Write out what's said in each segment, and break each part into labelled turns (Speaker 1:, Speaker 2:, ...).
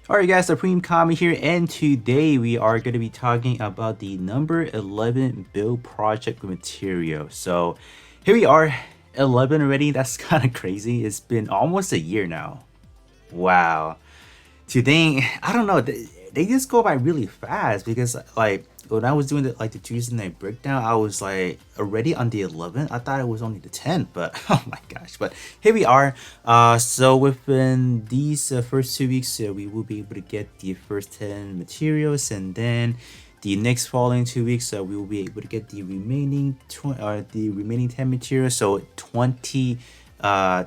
Speaker 1: Alright guys, Supreme Kami here, and today we are going to be talking about the number 11 build project material. So here we are, 11 already. That's kind of crazy. It's been almost a year now. Wow. To think, I don't know, they just go by really fast because like when I was doing the Tuesday night breakdown, I was like already on the 11th. I thought it was only the 10th, but oh my gosh. But here we are. So within these first 2 weeks, we will be able to get the first 10 materials, and then the next following 2 weeks, we will be able to get the remaining 10 materials. So 20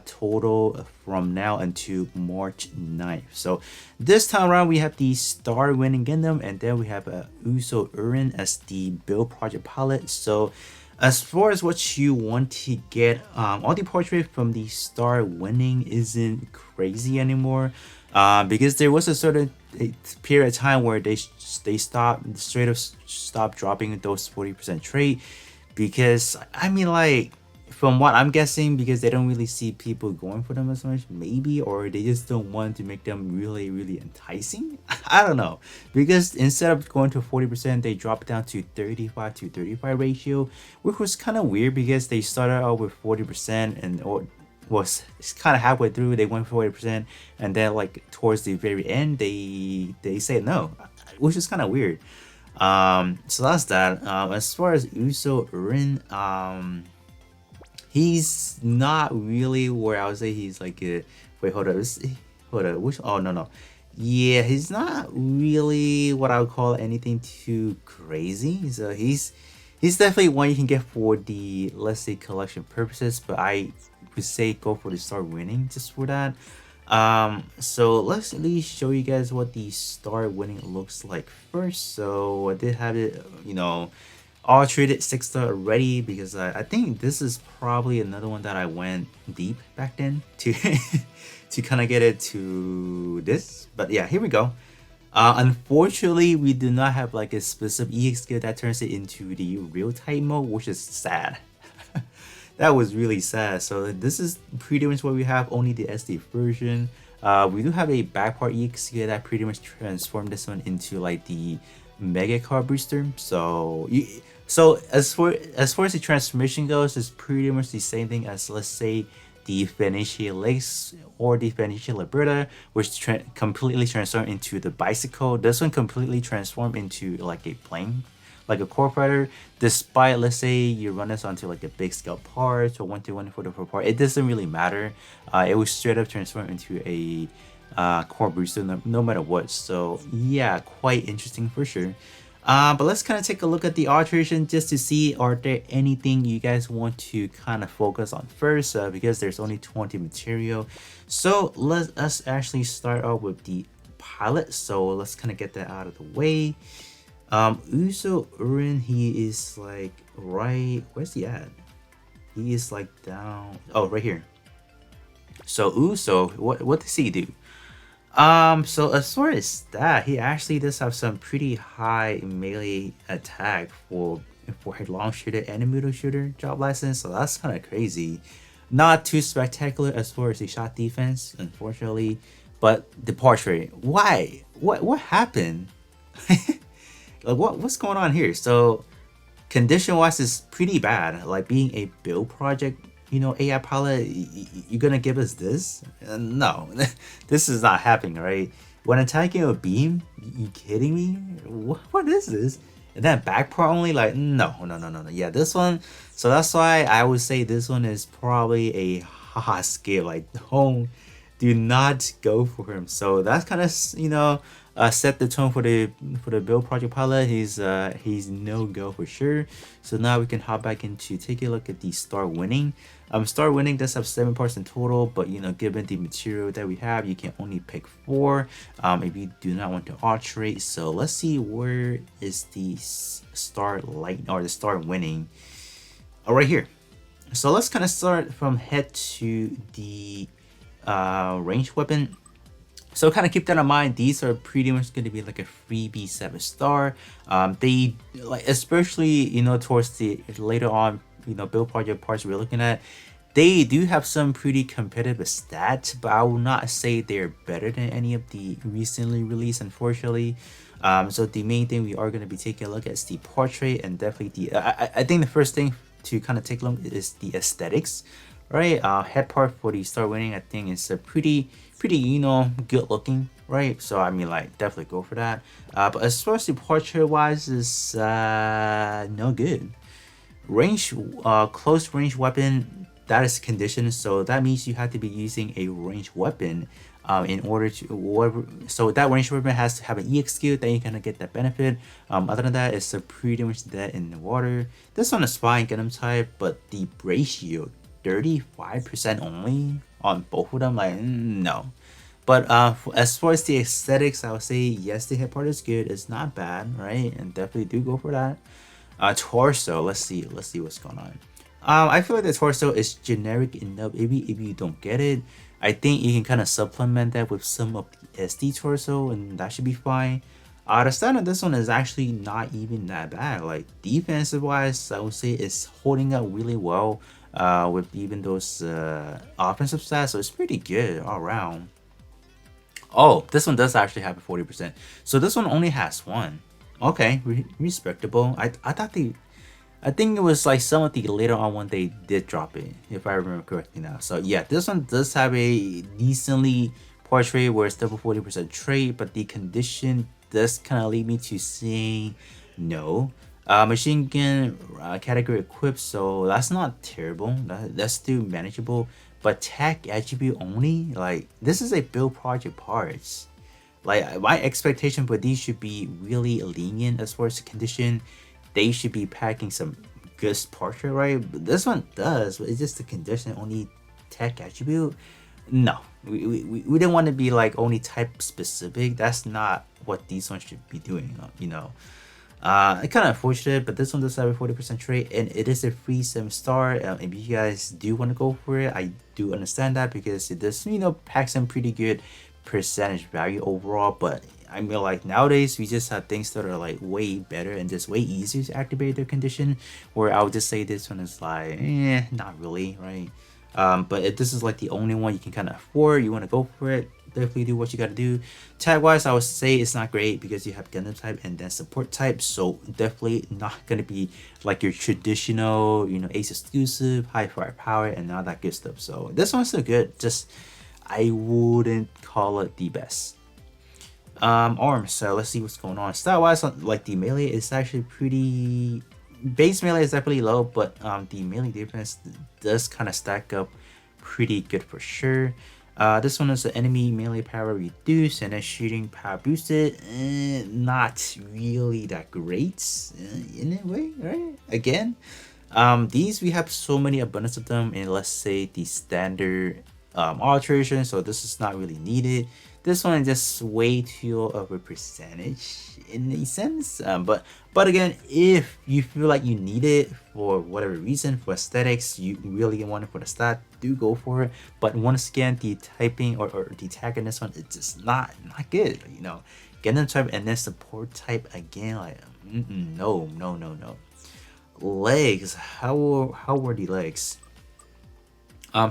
Speaker 1: total from now until March 9th. So this time around we have the Star Winning Gundam, and then we have Uso Ewin as the build project pilot. So as far as what you want to get, all the portrait from the Star Winning isn't crazy anymore, because there was a certain period of time where they stopped straight up stop dropping those 40% trait, because I mean, like, from what I'm guessing, because they don't really see people going for them as much, maybe, or they just don't want to make them really enticing. I don't know, because instead of going to 40%, they dropped down to 35 to 35 ratio, which was kind of weird because they started out with 40% and or was kind of halfway through they went 40%, and then like towards the very end they said no, which is kind of weird. So that's that. As far as Uso Ewin, he's not really where I would say he's like a wait, hold up, hold up, which, oh no, yeah, he's not really what I would call anything too crazy. So he's definitely one you can get for the, let's say, collection purposes, but I would say go for the Star Winning just for that. So let's at least show you guys what the Star Winning looks like first. So I did have it, all treated 6-star already, because I think this is probably another one that I went deep back then to to kind of get it to this. But yeah, here we go. Unfortunately, we do not have like a specific EX skill that turns it into the real type mode, which is sad. That was really sad. So this is pretty much what we have, only the SD version. We do have a back part EX skill that pretty much transformed this one into like the mega car booster. So as far as the transmission goes, it's pretty much the same thing as, let's say, the Venetia Lakes or the Venetia Liberta, which completely transformed into the bicycle. This one completely transformed into like a plane, like a core fighter. Despite, let's say, you run this onto like a big scale part or 1-to-144 part, it doesn't really matter. It was straight up transformed into a core booster no matter what. So yeah, quite interesting for sure. But let's kind of take a look at the alteration just to see, are there anything you guys want to kind of focus on first, because there's only 20 material. So let us actually start off with the pilot. So let's kind of get that out of the way. Uso Ewin, he is like right, where's he at? He is like down, oh, right here. So Uso, what does he do? So as far as that, he actually does have some pretty high melee attack for a long shooter and a middle shooter job license, so that's kind of crazy. Not too spectacular as far as the shot defense, unfortunately, but the portrait, why? What happened? Like what's going on here? So condition wise is pretty bad. Like, being a build project, AI pilot, you're gonna give us this? No, this is not happening, right? When attacking a beam, you kidding me? What is this? And then back part only, like, no. Yeah, this one. So that's why I would say this one is probably a hot skill. Like, do not go for him. So that's kind of, set the tone for the build project pilot. He's no go for sure. So now we can hop back into take a look at the Star Winning. Star Winning does have 7 parts in total, but given the material that we have, you can only pick 4 if you do not want to alterate. So let's see, where is the Star Light or the Star Winning? Oh, right here. So let's kind of start from head to the ranged weapon. So kind of keep that in mind. These are pretty much going to be like a freebie 7-star. They, like, especially towards the later on build project parts we're looking at, They do have some pretty competitive stats, but I will not say they're better than any of the recently released, unfortunately. So the main thing we are going to be taking a look at is the portrait, and definitely I think the first thing to kind of take a look is the aesthetics, right? Head part for the Star Winning, I think is a pretty good looking, right? So I mean, like, definitely go for that. But as far as the portrait wise, is no good. Range, close range weapon, that is conditioned, so that means you have to be using a range weapon in order to whatever. So that range weapon has to have an EX skill, then you kind of get that benefit. Other than that, it's a pretty much dead in the water. This one is fine Gundam type, but the ratio 35% only on both of them, like, no. But as far as the aesthetics, I would say yes, the hip part is good. It's not bad, right? And definitely do go for that. Torso. Let's see what's going on. I feel like the torso is generic enough. If you don't get it, I think you can kind of supplement that with some of the SD torso, and that should be fine. The start of this one is actually not even that bad. Like, defensive wise, I would say it's holding up really well. With even those offensive stats, so it's pretty good all around. Oh, this one does actually have a 40%. So this one only has one. Okay, respectable. I thought I think it was like some of the later on when they did drop it, if I remember correctly now. So yeah, this one does have a decently portrait where it's double 40% trait, but the condition does kind of lead me to saying no. Machine gun category equipped, so that's not terrible. That's still manageable. But tech attribute only, like, this is a build project parts. Like, my expectation for these should be really lenient as far as the condition. They should be packing some good portrait, right? But this one does, but it's just the condition only tech attribute. No, we didn't want to be like only type specific. That's not what these ones should be doing, you know. It's kind of unfortunate, but this one does have a 40% trait, and it is a free 7-star. If you guys do want to go for it, I do understand that, because it does, pack some pretty good percentage value overall. But I mean, like, nowadays we just have things that are like way better and just way easier to activate their condition, where I would just say this one is like, not really, right? But if this is like the only one you can kind of afford, you want to go for it, definitely do what you got to do. Tag wise, I would say it's not great because you have Gundam type and then support type, so definitely not going to be like your traditional, ace exclusive, high firepower, and all that good stuff. So this one's still good, just I wouldn't call it the best. Arms, so let's see what's going on. Style wise, like, the melee is actually pretty. Base melee is definitely low, but the melee defense does kind of stack up pretty good for sure. This one is the enemy melee power reduced and then shooting power boosted. Not really that great in a way, right? Again, these we have so many abundance of them in, let's say, the standard alteration, so this is not really needed. This one is just way too of a percentage in a sense, but again, if you feel like you need it for whatever reason, for aesthetics, you really want it for the stat, do go for it. But once again, the typing or the tag in this one, it's just not good, Gundam type and then support type again, like, no. Legs, how were the legs?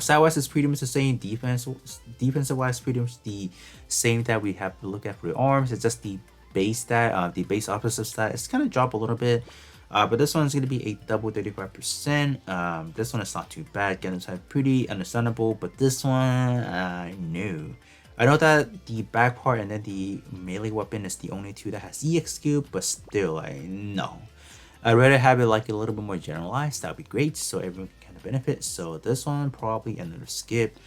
Speaker 1: Side wise is pretty much the same. Defensive wise, pretty much the same that we have to look at for the arms. It's just the base stat, the base offensive stat. It's kind of drop a little bit, but this one's gonna be a double 35%. This one is not too bad. Gundam type pretty understandable, but this one, no. I know that the back part and then the melee weapon is the only two that has EX cube, but still, like, no. I'd rather have it like a little bit more generalized. That'd be great, so everyone can kind of benefit. So this one probably another skip.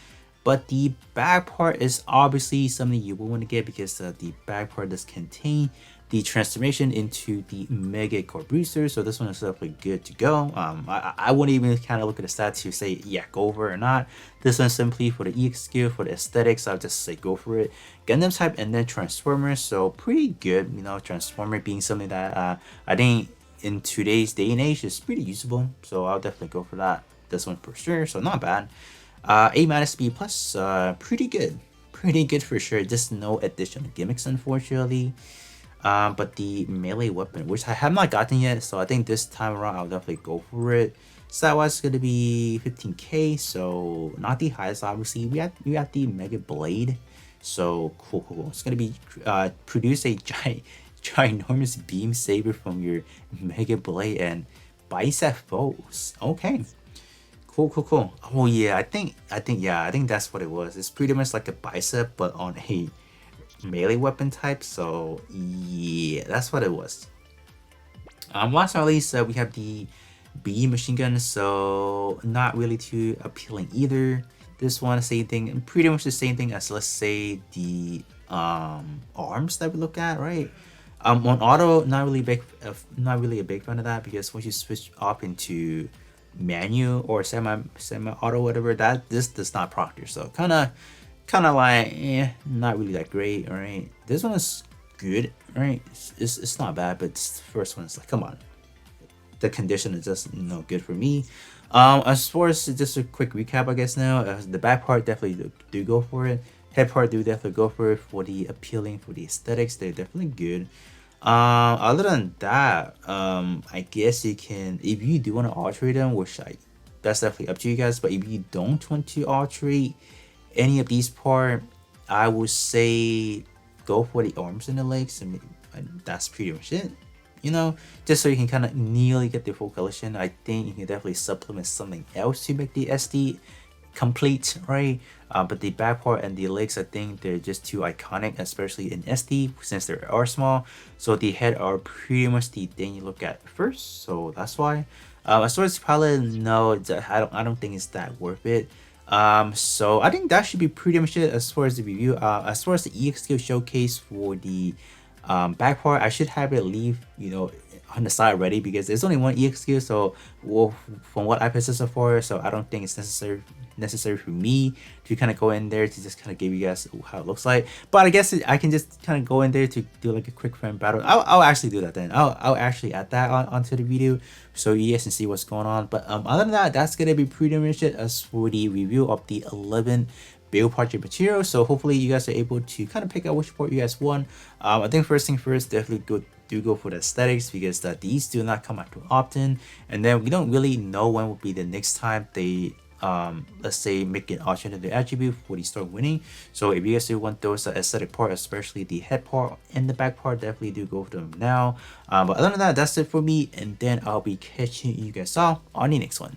Speaker 1: But the back part is obviously something you will want to get, because the back part does contain the transformation into the Mega Core Booster. So this one is definitely good to go. I wouldn't even kind of look at the stats to say, yeah, go for it or not. This one's simply for the EX skill, for the aesthetics, I'll just say go for it. Gundam type and then Transformers, so pretty good. Transformer being something that I think in today's day and age is pretty usable, so I'll definitely go for that. This one for sure, so not bad. A minus B plus, pretty good for sure. Just no additional gimmicks, unfortunately. But the melee weapon, which I have not gotten yet, so I think this time around I'll definitely go for it. So that was gonna be 15K, so not the highest. Obviously, we have the Mega Blade, so cool. It's gonna be produce a ginormous beam saber from your Mega Blade and bicep foes. Okay, cool. Oh yeah, I think that's what it was. It's pretty much like a bicep, but on a melee weapon type. So yeah, that's what it was. Last but not least, we have the B machine gun, so not really too appealing either. This one, same thing, pretty much the same thing as, let's say, the arms that we look at, right? On auto, not really a big fan of that, because once you switch up into manual or semi auto, whatever, that this does not proctor. So kind of like, not really that great, right? This one is good, right? It's not bad, but this first one is like, come on, the condition is just good for me. As far as just a quick recap, I guess now, the back part definitely do go for it. Head part do definitely go for it, for the appealing, for the aesthetics. They're definitely good. Other than that, I guess you can, if you do want to alterate them, which that's definitely up to you guys. But if you don't want to alterate any of these part, I would say go for the arms and the legs, and that's pretty much it. Just so you can kind of nearly get the full collection. I think you can definitely supplement something else to make the SD complete, right? But the back part and the legs, I think they're just too iconic, especially in SD, since they are small. So the head are pretty much the thing you look at first, so that's why. As far as palette, no, I don't think it's that worth it. So I think that should be pretty much it as far as the review. As far as the EXQ showcase for the back part, I should have it leave on the side ready, because there's only one EXQ. So from what I posted so far, so I don't think it's necessary for me to kind of go in there to just kind of give you guys how it looks like. But I guess I can just kind of go in there to do like a quick friend battle. I'll actually do that then. I'll actually add that onto the video so you guys can see what's going on. But other than that, that's gonna be pretty much it as for the review of the 11 build project material. So hopefully you guys are able to kind of pick out which part you guys want. I think first thing first, definitely go for the aesthetics, because these do not come out too often, and then we don't really know when will be the next time they let's say make an alternative attribute for the start winning. So if you guys do want those aesthetic part, especially the head part and the back part, definitely do go for them now. But other than that, that's it for me, and then I'll be catching you guys all on the next one.